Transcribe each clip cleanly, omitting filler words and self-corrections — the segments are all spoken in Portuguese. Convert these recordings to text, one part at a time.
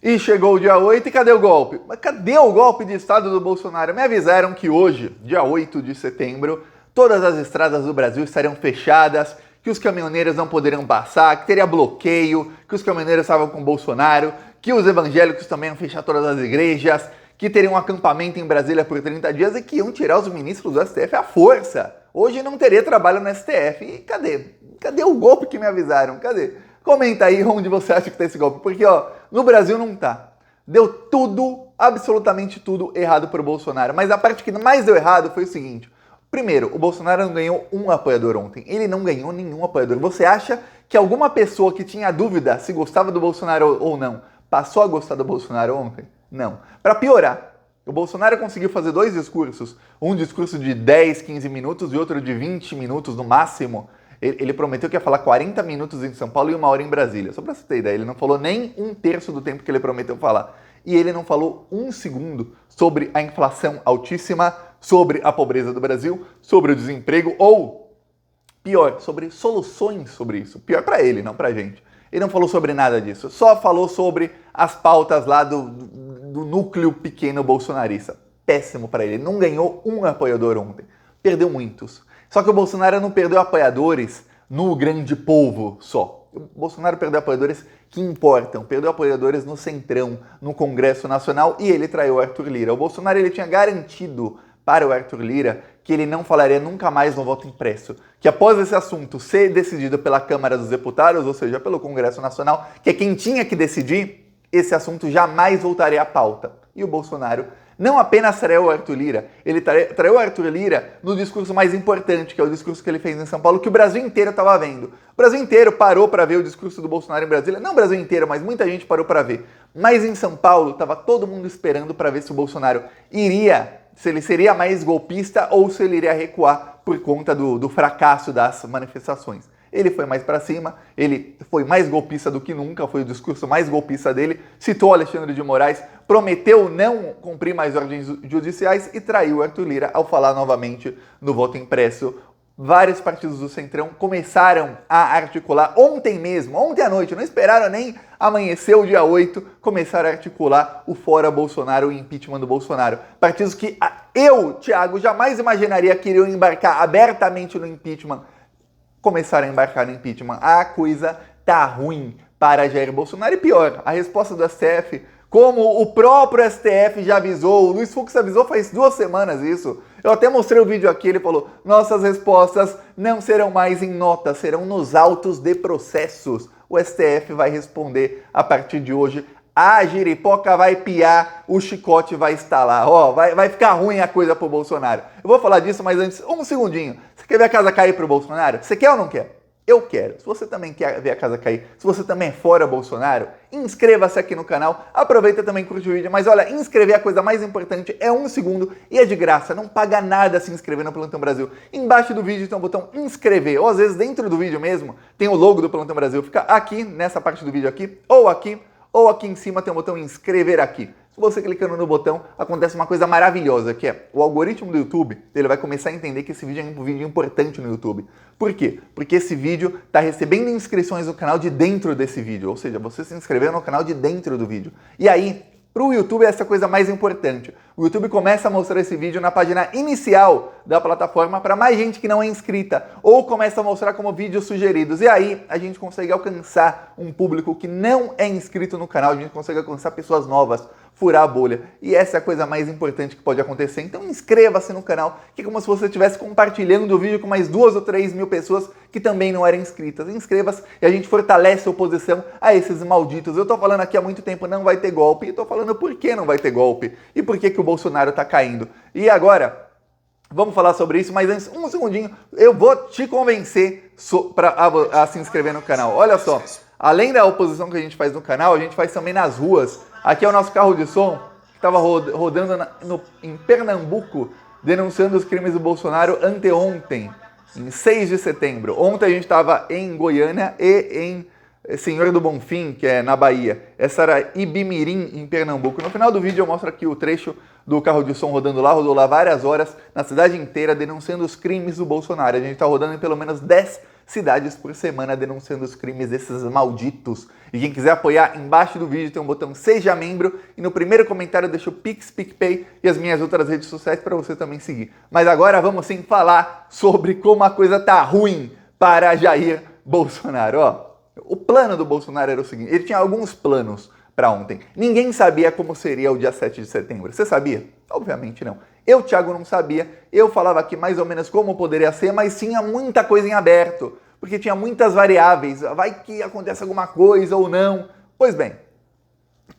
E chegou o dia 8 e cadê o golpe? Mas cadê o golpe de Estado do Bolsonaro? Me avisaram que hoje, dia 8 de setembro, todas as estradas do Brasil estariam fechadas, que os caminhoneiros não poderiam passar, que teria bloqueio, que os caminhoneiros estavam com o Bolsonaro, que os evangélicos também iam fechar todas as igrejas, que teriam um acampamento em Brasília por 30 dias e que iam tirar os ministros do STF à força. Hoje não teria trabalho no STF. E cadê? Cadê o golpe que me avisaram? Cadê? Comenta aí onde você acha que tá esse golpe, porque no Brasil não tá. Deu tudo, absolutamente tudo errado pro Bolsonaro. Mas a parte que mais deu errado foi o seguinte. Primeiro, o Bolsonaro não ganhou um apoiador ontem. Ele não ganhou nenhum apoiador. Você acha que alguma pessoa que tinha dúvida se gostava do Bolsonaro ou não, passou a gostar do Bolsonaro ontem? Não. Para piorar, o Bolsonaro conseguiu fazer dois discursos. Um discurso de 10, 15 minutos e outro de 20 minutos no máximo. Ele prometeu que ia falar 40 minutos em São Paulo e 1 hora em Brasília. Só pra você ter ideia, ele não falou nem um terço do tempo que ele prometeu falar. E ele não falou um segundo sobre a inflação altíssima, sobre a pobreza do Brasil, sobre o desemprego ou, pior, sobre soluções sobre isso. Pior pra ele, não pra gente. Ele não falou sobre nada disso. Só falou sobre as pautas lá do núcleo pequeno bolsonarista. Péssimo pra ele. Não ganhou um apoiador ontem. Perdeu muitos. Só que o Bolsonaro não perdeu apoiadores no grande povo só. O Bolsonaro perdeu apoiadores que importam, perdeu apoiadores no Centrão, no Congresso Nacional e ele traiu o Arthur Lira. O Bolsonaro ele tinha garantido para o Arthur Lira que ele não falaria nunca mais no voto impresso. Que após esse assunto ser decidido pela Câmara dos Deputados, ou seja, pelo Congresso Nacional, que é quem tinha que decidir, esse assunto jamais voltaria à pauta. E o Bolsonaro não apenas traiu o Arthur Lira, ele traiu o Arthur Lira no discurso mais importante, que é o discurso que ele fez em São Paulo, que o Brasil inteiro estava vendo. O Brasil inteiro parou para ver o discurso do Bolsonaro em Brasília. Não o Brasil inteiro, mas muita gente parou para ver. Mas em São Paulo, estava todo mundo esperando para ver se o Bolsonaro se ele seria mais golpista ou se ele iria recuar por conta do fracasso das manifestações. Ele foi mais para cima, ele foi mais golpista do que nunca, foi o discurso mais golpista dele, citou Alexandre de Moraes, prometeu não cumprir mais ordens judiciais e traiu Arthur Lira ao falar novamente no voto impresso. Vários partidos do Centrão começaram a articular ontem mesmo, ontem à noite, não esperaram nem amanhecer o dia 8, começaram a articular o fora Bolsonaro, o impeachment do Bolsonaro. Partidos que eu, Thiago, jamais imaginaria que iriam embarcar abertamente no impeachment, começaram a embarcar no impeachment. A coisa tá ruim para Jair Bolsonaro. E pior, a resposta do STF, como o próprio STF já avisou, o Luiz Fux avisou faz 2 semanas isso. Eu até mostrei o vídeo aqui, ele falou, nossas respostas não serão mais em notas, serão nos autos de processos. O STF vai responder a partir de hoje. A giripoca vai piar, o chicote vai estalar. Vai ficar ruim a coisa pro Bolsonaro. Eu vou falar disso, mas antes, um segundinho. Você quer ver a casa cair pro Bolsonaro? Você quer ou não quer? Eu quero. Se você também quer ver a casa cair, se você também é fora Bolsonaro, inscreva-se aqui no canal. Aproveita também e curte o vídeo. Mas olha, inscrever é a coisa mais importante. É 1 segundo e é de graça. Não paga nada se inscrever no Plantão Brasil. Embaixo do vídeo tem um botão inscrever. Ou às vezes dentro do vídeo mesmo tem o logo do Plantão Brasil. Fica aqui, nessa parte do vídeo aqui, ou aqui em cima tem o botão inscrever aqui. Se você clicando no botão, acontece uma coisa maravilhosa, que é o algoritmo do YouTube, ele vai começar a entender que esse vídeo é um vídeo importante no YouTube. Por quê? Porque esse vídeo está recebendo inscrições no canal de dentro desse vídeo, ou seja, você se inscreveu no canal de dentro do vídeo. E aí, para o YouTube, essa é a coisa mais importante. O YouTube começa a mostrar esse vídeo na página inicial da plataforma para mais gente que não é inscrita, ou começa a mostrar como vídeos sugeridos. E aí a gente consegue alcançar um público que não é inscrito no canal, a gente consegue alcançar pessoas novas, furar a bolha. E essa é a coisa mais importante que pode acontecer. Então inscreva-se no canal, que é como se você estivesse compartilhando o vídeo com mais 2 ou 3 mil pessoas que também não eram inscritas. Inscreva-se e a gente fortalece a oposição a esses malditos. Eu tô falando aqui há muito tempo, não vai ter golpe, e tô falando por que não vai ter golpe, e por que o Bolsonaro tá caindo. E agora, vamos falar sobre isso, mas antes, um segundinho, eu vou te convencer a se inscrever no canal. Olha só, além da oposição que a gente faz no canal, a gente faz também nas ruas. Aqui é o nosso carro de som, que estava rodando em Pernambuco, denunciando os crimes do Bolsonaro anteontem, em 6 de setembro. Ontem a gente estava em Goiânia e em Senhor do Bonfim, que é na Bahia. Essa era Ibimirim, em Pernambuco. No final do vídeo eu mostro aqui o trecho do carro de som rodando lá, rodou lá várias horas na cidade inteira denunciando os crimes do Bolsonaro. A gente está rodando em pelo menos 10 cidades por semana denunciando os crimes desses malditos. E quem quiser apoiar, embaixo do vídeo tem um botão Seja Membro e no primeiro comentário deixa o Pix, PicPay e as minhas outras redes sociais para você também seguir. Mas agora vamos sim falar sobre como a coisa tá ruim para Jair Bolsonaro. Ó, o plano do Bolsonaro era o seguinte, ele tinha alguns planos para ontem. Ninguém sabia como seria o dia 7 de setembro. Você sabia? Obviamente não. Eu, Thiago, não sabia. Eu falava aqui mais ou menos como poderia ser, mas tinha muita coisa em aberto, porque tinha muitas variáveis. Vai que acontece alguma coisa ou não. Pois bem,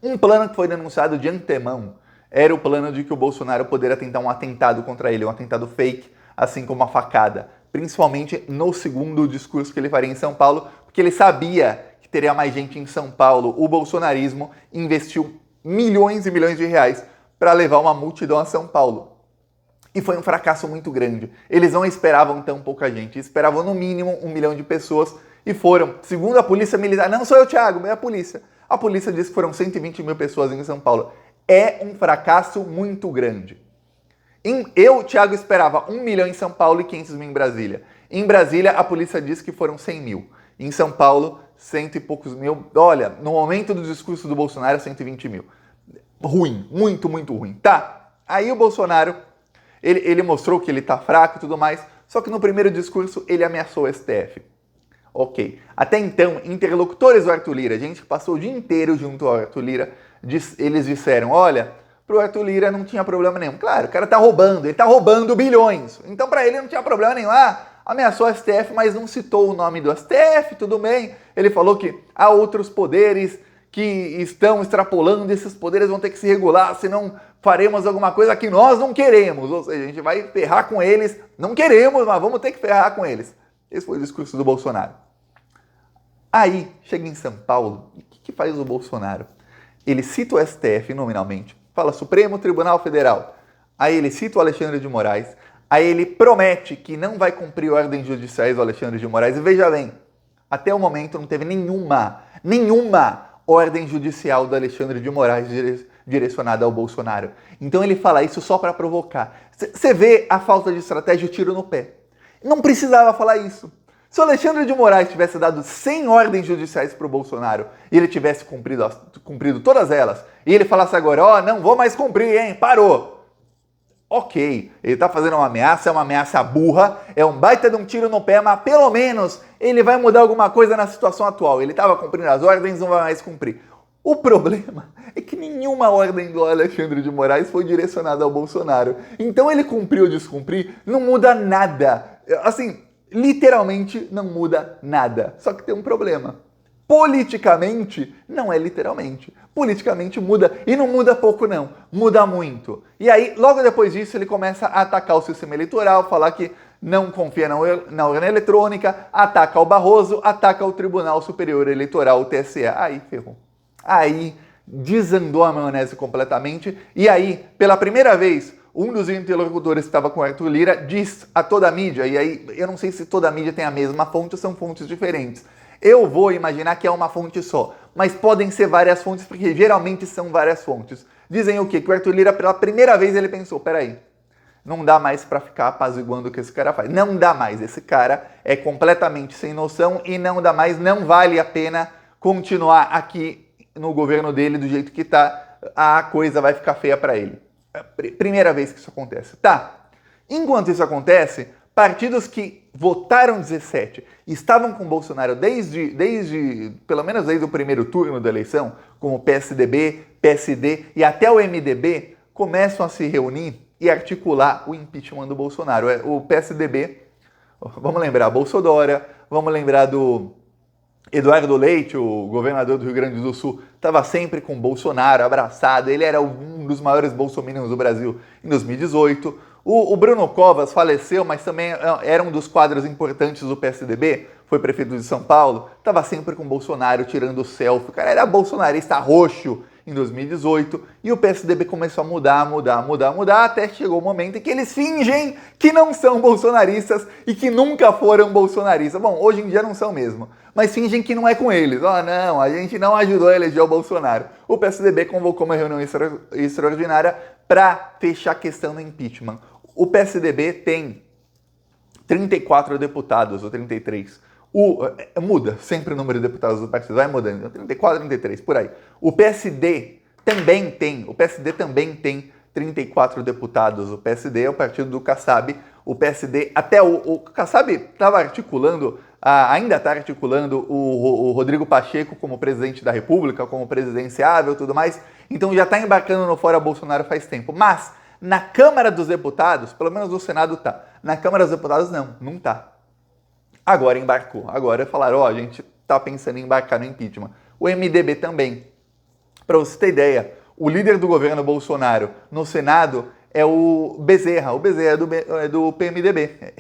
um plano que foi denunciado de antemão era o plano de que o Bolsonaro poderia tentar um atentado contra ele, um atentado fake, assim como uma facada, principalmente no segundo discurso que ele faria em São Paulo, porque ele sabia que teria mais gente em São Paulo. O bolsonarismo investiu milhões e milhões de reais para levar uma multidão a São Paulo. E foi um fracasso muito grande. Eles não esperavam tão pouca gente, esperavam no mínimo 1 milhão de pessoas e foram, segundo a polícia militar, não sou eu, Thiago, é a polícia. A polícia disse que foram 120 mil pessoas em São Paulo. É um fracasso muito grande. Eu, Thiago, esperava 1 milhão em São Paulo e 500 mil em Brasília. Em Brasília, a polícia disse que foram 100 mil. Em São Paulo, 100 e poucos mil. Olha, no momento do discurso do Bolsonaro, 120 mil. Ruim, muito, muito ruim. Tá, aí o Bolsonaro, ele mostrou que ele tá fraco e tudo mais, só que no primeiro discurso ele ameaçou o STF. Ok. Até então, interlocutores do Arthur Lira, gente que passou o dia inteiro junto ao Arthur Lira, eles disseram, olha, pro Arthur Lira não tinha problema nenhum. Claro, o cara tá roubando, ele tá roubando bilhões. Então para ele não tinha problema nenhum. Ameaçou o STF, mas não citou o nome do STF, tudo bem. Ele falou que há outros poderes que estão extrapolando, esses poderes vão ter que se regular, senão faremos alguma coisa que nós não queremos. Ou seja, a gente vai ferrar com eles, não queremos, mas vamos ter que ferrar com eles. Esse foi o discurso do Bolsonaro. Aí, chega em São Paulo, e o que faz o Bolsonaro? Ele cita o STF nominalmente, fala Supremo Tribunal Federal. Aí ele cita o Alexandre de Moraes, aí ele promete que não vai cumprir ordens judiciais do Alexandre de Moraes. E veja bem, até o momento não teve nenhuma ordem judicial do Alexandre de Moraes direcionada ao Bolsonaro. Então ele fala isso só para provocar. Você vê a falta de estratégia, o tiro no pé. Não precisava falar isso. Se o Alexandre de Moraes tivesse dado 100 ordens judiciais para o Bolsonaro e ele tivesse cumprido todas elas, e ele falasse agora, não vou mais cumprir, hein, parou. Ok, ele está fazendo uma ameaça, é uma ameaça burra, é um baita de um tiro no pé, mas pelo menos ele vai mudar alguma coisa na situação atual. Ele estava cumprindo as ordens, não vai mais cumprir. O problema é que nenhuma ordem do Alexandre de Moraes foi direcionada ao Bolsonaro. Então ele cumprir ou descumprir não muda nada. Assim, literalmente não muda nada. Só que tem um problema. Politicamente, não é literalmente. Politicamente muda, e não muda pouco não, muda muito. E aí, logo depois disso, ele começa a atacar o sistema eleitoral, falar que não confia na urna eletrônica, ataca o Barroso, ataca o Tribunal Superior Eleitoral, o TSE. Aí ferrou. Aí desandou a maionese completamente, e aí, pela primeira vez, um dos interlocutores que estava com o Arthur Lira diz a toda a mídia, e aí eu não sei se toda a mídia tem a mesma fonte ou são fontes diferentes. Eu vou imaginar que é uma fonte só, mas podem ser várias fontes, porque geralmente são várias fontes. Dizem o quê? Que o Arthur Lira, pela primeira vez, ele pensou, peraí, não dá mais para ficar apaziguando o que esse cara faz. Não dá mais, esse cara é completamente sem noção e não dá mais, não vale a pena continuar aqui no governo dele do jeito que tá, a coisa vai ficar feia para ele. Primeira vez que isso acontece. Tá, enquanto isso acontece, partidos que votaram 17 e estavam com Bolsonaro pelo menos desde o primeiro turno da eleição, como PSDB, PSD e até o MDB, começam a se reunir e articular o impeachment do Bolsonaro. O PSDB, vamos lembrar, Bolsodória, vamos lembrar do Eduardo Leite, o governador do Rio Grande do Sul, estava sempre com Bolsonaro, abraçado, ele era um dos maiores bolsominions do Brasil em 2018. O Bruno Covas faleceu, mas também era um dos quadros importantes do PSDB, foi prefeito de São Paulo, estava sempre com o Bolsonaro tirando selfie. O cara era bolsonarista roxo em 2018 e o PSDB começou a mudar, até chegou o momento em que eles fingem que não são bolsonaristas e que nunca foram bolsonaristas. Bom, hoje em dia não são mesmo, mas fingem que não é com eles. Não, a gente não ajudou a eleger o Bolsonaro. O PSDB convocou uma reunião extraordinária para fechar a questão do impeachment. O PSDB tem 34 deputados, ou 33. Muda sempre o número de deputados do partido, vai mudando. 34, 33, por aí. O PSD também tem 34 deputados. O PSD é o partido do Kassab. O PSD, até o Kassab estava articulando, ainda está articulando o Rodrigo Pacheco como presidente da República, como presidenciável e tudo mais. Então já está embarcando no Fora Bolsonaro faz tempo. Mas na Câmara dos Deputados, pelo menos no Senado tá. Na Câmara dos Deputados não tá. Agora embarcou. Agora falaram, a gente tá pensando em embarcar no impeachment. O MDB também. Para você ter ideia, o líder do governo Bolsonaro no Senado é o Bezerra. O Bezerra é do PMDB.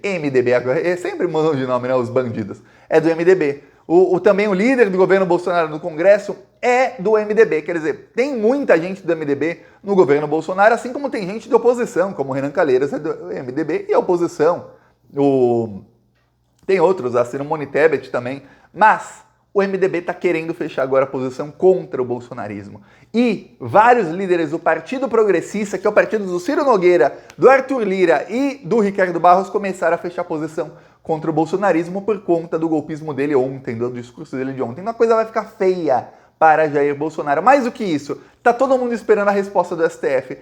MDB agora. Sempre mudam de nome, né? Os bandidos. É do MDB. Também o líder do governo Bolsonaro no Congresso é do MDB. Quer dizer, tem muita gente do MDB no governo Bolsonaro, assim como tem gente de oposição, como o Renan Calheiros é do MDB e a oposição. Tem outros, a Simone Tebet também. Mas o MDB está querendo fechar agora a posição contra o bolsonarismo. E vários líderes do Partido Progressista, que é o partido do Ciro Nogueira, do Arthur Lira e do Ricardo Barros, começaram a fechar a posição contra o bolsonarismo por conta do golpismo dele ontem, do discurso dele de ontem. Então a coisa vai ficar feia para Jair Bolsonaro. Mais do que isso, tá todo mundo esperando a resposta do STF.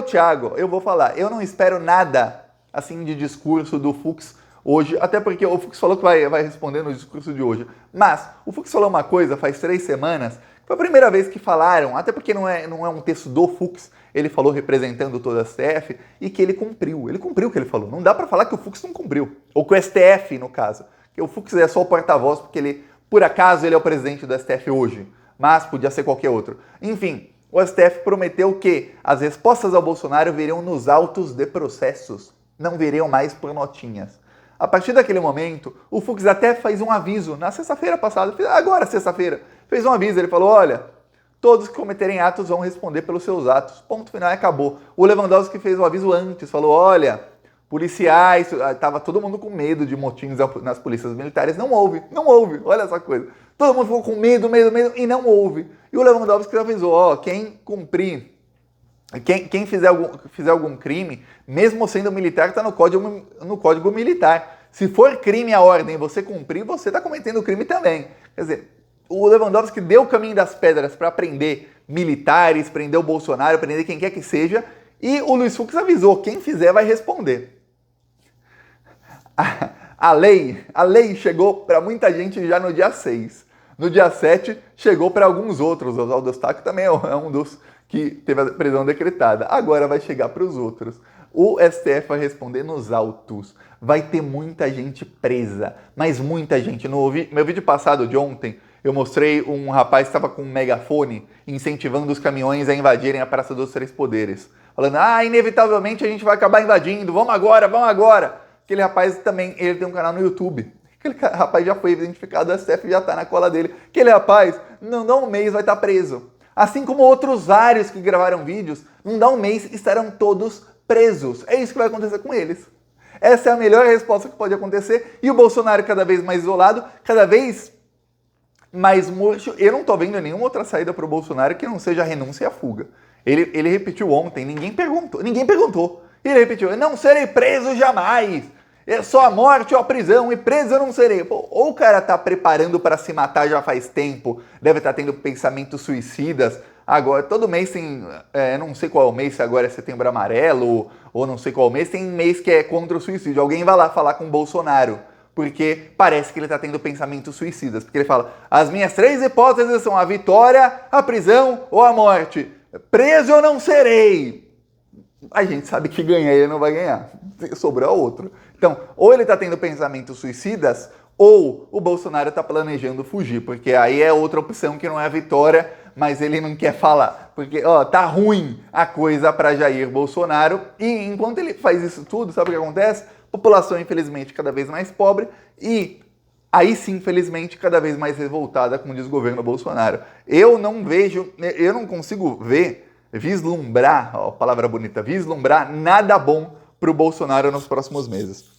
Thiago, eu vou falar, eu não espero nada assim de discurso do Fux hoje, até porque o Fux falou que vai responder no discurso de hoje. Mas o Fux falou uma coisa faz 3 semanas, foi a primeira vez que falaram, até porque não é um texto do Fux, ele falou representando todo o STF, e que ele cumpriu o que ele falou. Não dá para falar que o Fux não cumpriu, ou que o STF, no caso. Que o Fux é só o porta-voz, porque ele, por acaso, ele é o presidente do STF hoje, mas podia ser qualquer outro. Enfim, o STF prometeu que as respostas ao Bolsonaro viriam nos autos de processos, não viriam mais por notinhas. A partir daquele momento, o Fux até fez um aviso, na sexta-feira passada, agora sexta-feira, fez um aviso, ele falou, olha, todos que cometerem atos vão responder pelos seus atos. Ponto final e acabou. O Lewandowski fez o aviso antes, falou, olha, policiais, estava todo mundo com medo de motins nas polícias militares, não houve, olha essa coisa. Todo mundo ficou com medo, e não houve. E o Lewandowski avisou, quem cumprir, quem fizer algum crime, mesmo sendo militar, está no código militar. Se for crime a ordem você cumprir, você está cometendo crime também. Quer dizer, o Lewandowski deu o caminho das pedras para prender militares, prender o Bolsonaro, prender quem quer que seja, e o Luiz Fux avisou, quem fizer vai responder. A lei chegou para muita gente já no dia 6. No dia 7, chegou para alguns outros. O Oswaldo Eustáquio também é um dos que teve a prisão decretada. Agora vai chegar para os outros. O STF vai responder nos autos. Vai ter muita gente presa, mas muita gente. No meu vídeo passado de ontem, eu mostrei um rapaz que estava com um megafone incentivando os caminhões a invadirem a Praça dos Três Poderes. Falando, inevitavelmente a gente vai acabar invadindo, vamos agora. Aquele rapaz também, ele tem um canal no YouTube. Aquele rapaz já foi identificado, o STF já está na cola dele. Aquele rapaz, não dá um mês, vai estar preso. Assim como outros vários que gravaram vídeos, não dá um mês, estarão todos presos. É isso que vai acontecer com eles. Essa é a melhor resposta que pode acontecer. E o Bolsonaro cada vez mais isolado, cada vez mais murcho. Eu não estou vendo nenhuma outra saída para o Bolsonaro que não seja a renúncia e a fuga. Ele repetiu ontem, ninguém perguntou. Ele repetiu, eu não serei preso jamais. É só a morte ou a prisão, e preso eu não serei. Pô, ou o cara tá preparando para se matar já faz tempo, deve estar tendo pensamentos suicidas. Agora, todo mês tem, não sei qual mês, se agora é Setembro Amarelo, ou não sei qual mês, tem mês que é contra o suicídio. Alguém vai lá falar com o Bolsonaro, porque parece que ele tá tendo pensamentos suicidas. Porque ele fala, as minhas 3 hipóteses são a vitória, a prisão ou a morte. Preso eu não serei. A gente sabe que ganhar ele não vai ganhar. Sobrou outro. Então, ou ele está tendo pensamentos suicidas, ou o Bolsonaro está planejando fugir, porque aí é outra opção que não é a vitória, mas ele não quer falar. Porque, tá ruim a coisa para Jair Bolsonaro, e enquanto ele faz isso tudo, sabe o que acontece? População, infelizmente, cada vez mais pobre, e aí sim, infelizmente, cada vez mais revoltada com o desgoverno Bolsonaro. Eu não consigo vislumbrar, ó, palavra bonita, vislumbrar nada bom pro Bolsonaro nos próximos meses.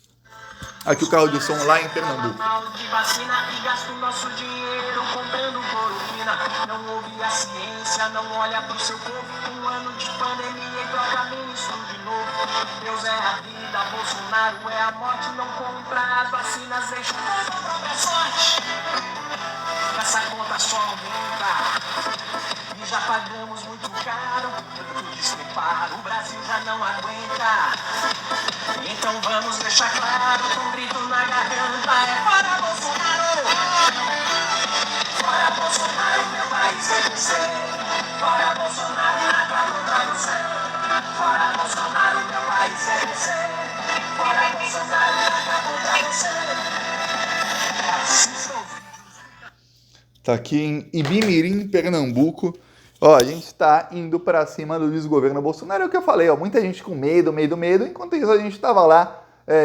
Aqui o carro de som lá em Pernambuco. De vacina e gasto nosso dinheiro comprando cloroquina. Não ouve a ciência, não olha pro seu povo. Um ano de pandemia e troca ministro de novo. Deus é a vida, Bolsonaro é a morte. Não compra as vacinas, deixa a própria sorte. Essa conta só aumenta e já pagamos muito caro. Tanto despreparo, o Brasil já não aguenta. Então vamos deixar claro, com um grito na garganta, é fora Bolsonaro! Fora Bolsonaro, meu país é vencer. Fora Bolsonaro, nada contra você. Fora Bolsonaro, meu país é vencer. Fora Bolsonaro, nada contra você. Assista o vídeo. Tá aqui em Ibimirim, Pernambuco. Ó, a gente tá indo pra cima do desgoverno Bolsonaro, é o que eu falei, ó, muita gente com medo, enquanto isso a gente tava lá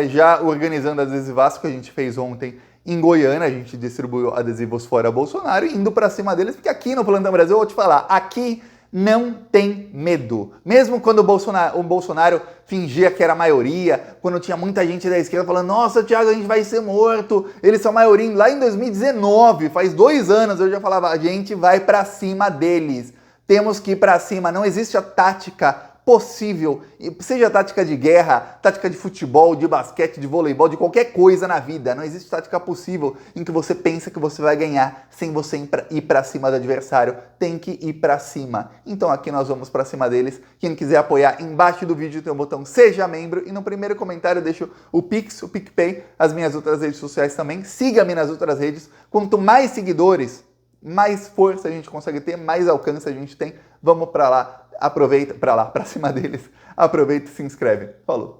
já organizando adesivas que a gente fez ontem em Goiânia, a gente distribuiu adesivos fora Bolsonaro e indo pra cima deles, porque aqui no Plantão Brasil, eu vou te falar, aqui não tem medo. Mesmo quando o Bolsonaro fingia que era a maioria, quando tinha muita gente da esquerda falando, nossa, Thiago, a gente vai ser morto, eles são a maioria. Lá em 2019, faz 2 anos, eu já falava, a gente vai pra cima deles. Temos que ir pra cima, não existe a tática possível, seja tática de guerra, tática de futebol, de basquete, de voleibol, de qualquer coisa na vida. Não existe tática possível em que você pensa que você vai ganhar sem você ir pra cima do adversário. Tem que ir pra cima. Então aqui nós vamos pra cima deles. Quem quiser apoiar, embaixo do vídeo tem o botão Seja Membro e no primeiro comentário eu deixo o Pix, o PicPay, as minhas outras redes sociais também. Siga-me nas outras redes. Quanto mais seguidores, mais força a gente consegue ter, mais alcance a gente tem. Vamos pra lá, aproveita, pra cima deles. Aproveita e se inscreve. Falou!